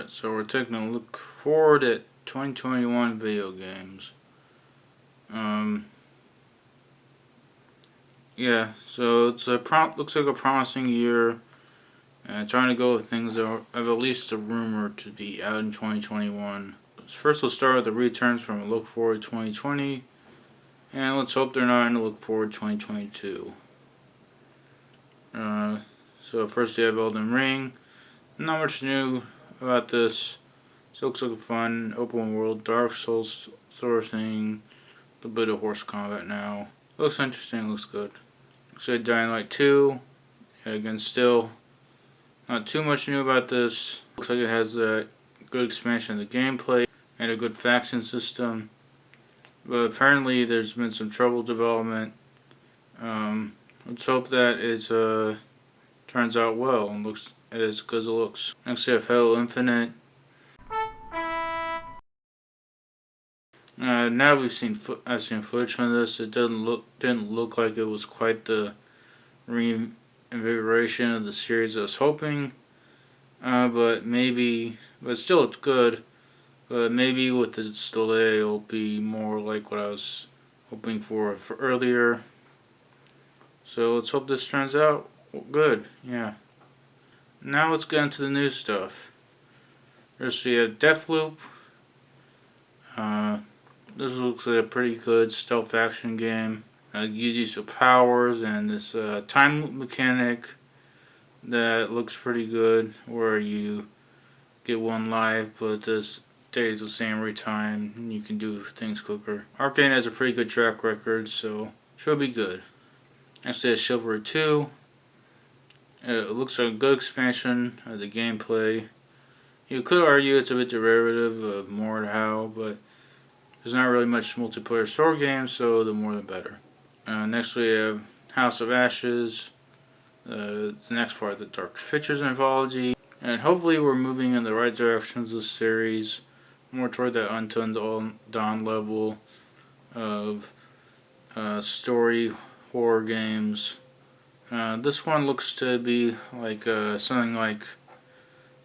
Alright, so we're taking a look forward at 2021 video games. Yeah, so it's looks like a promising year. Trying to go with things that have at least a rumor to be out in 2021. First, let's start with the returns from a look forward 2020, and let's hope they're not in a look forward 2022. So first we have Elden Ring. Not much new about this. It looks like a fun open world Dark Souls sort of thing. A bit of horse combat now. Looks interesting. Looks good. Looks like Dying Light 2. Again, still not too much new about this. Looks like it has a good expansion of the gameplay and a good faction system. But apparently there's been some trouble development. Let's hope that it turns out well and looks as good as it looks. Next we have Halo Infinite. Now I've seen footage from this. It didn't look like it was quite the reinvigoration of the series I was hoping. But still it's good. But maybe with this delay, it'll be more like what I was hoping for earlier. So let's hope this turns out good. Yeah. Now let's get into the new stuff. First we have Deathloop. This looks like a pretty good stealth action game. Gives you powers and this time loop mechanic that looks pretty good, where you get one life, but this stays the same every time, and you can do things quicker. Arcane has a pretty good track record, so should be good. Next is Chivalry 2. It looks like a good expansion of the gameplay. You could argue it's a bit derivative of More How, but there's not really much multiplayer sword games, so the more the better. Next we have House of Ashes. The next part of the Dark Pictures Anthology. And hopefully we're moving in the right directions of this series. More toward that Until Dawn level of story horror games. This one looks to be like something like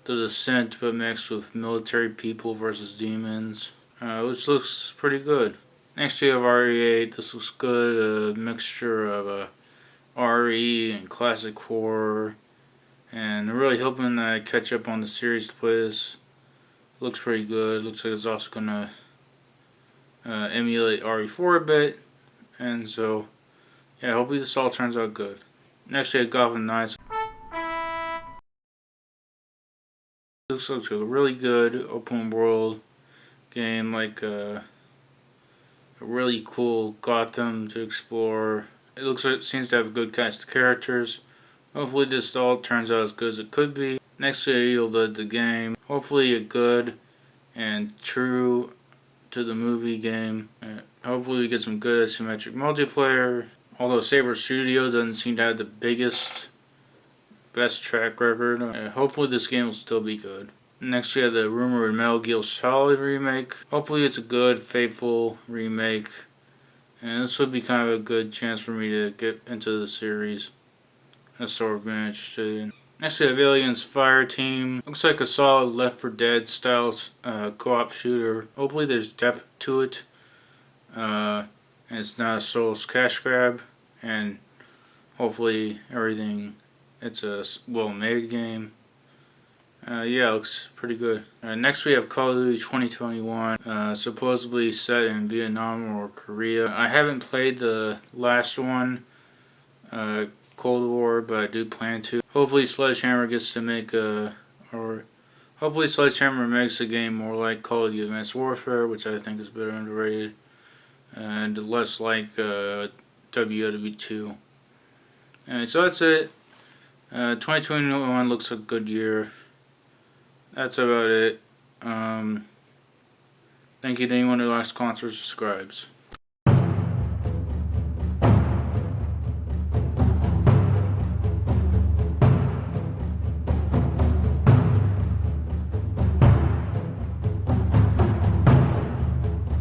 The Descent, but mixed with military people versus demons. Which looks pretty good. Next we have RE8. This looks good. A mixture of RE and classic horror. And really hoping that I catch up on the series to play this. Looks pretty good. Looks like it's also going to emulate RE4 a bit. And so, yeah, hopefully this all turns out good. Next we have Gotham Knights. This looks like a really good open world game, like a really cool Gotham to explore. It looks like it seems to have a good cast of characters. Hopefully this all turns out as good as it could be. Next year you'll lead the game. Hopefully a good and true to the movie game. Hopefully we get some good asymmetric multiplayer. Although Saber Studio doesn't seem to have the best track record. Hopefully this game will still be good. Next we have the rumored Metal Gear Solid remake. Hopefully it's a good, faithful remake. And this would be kind of a good chance for me to get into the series. That's sort of been interested in. Next we have Aliens Fireteam. Looks like a solid Left 4 Dead style co-op shooter. Hopefully there's depth to it. And it's not a soulless cash grab. And hopefully it's a well-made game. Yeah, it looks pretty good. Next we have Call of Duty 2021, supposedly set in Vietnam or Korea. I haven't played the last one, Cold War, but I do plan to. Hopefully Sledgehammer gets to hopefully Sledgehammer makes the game more like Call of Duty Advanced Warfare, which I think is better underrated, and less like WWII. And so that's it. 2021 looks like a good year. That's about it. Thank you to anyone who likes, comments, or subscribes.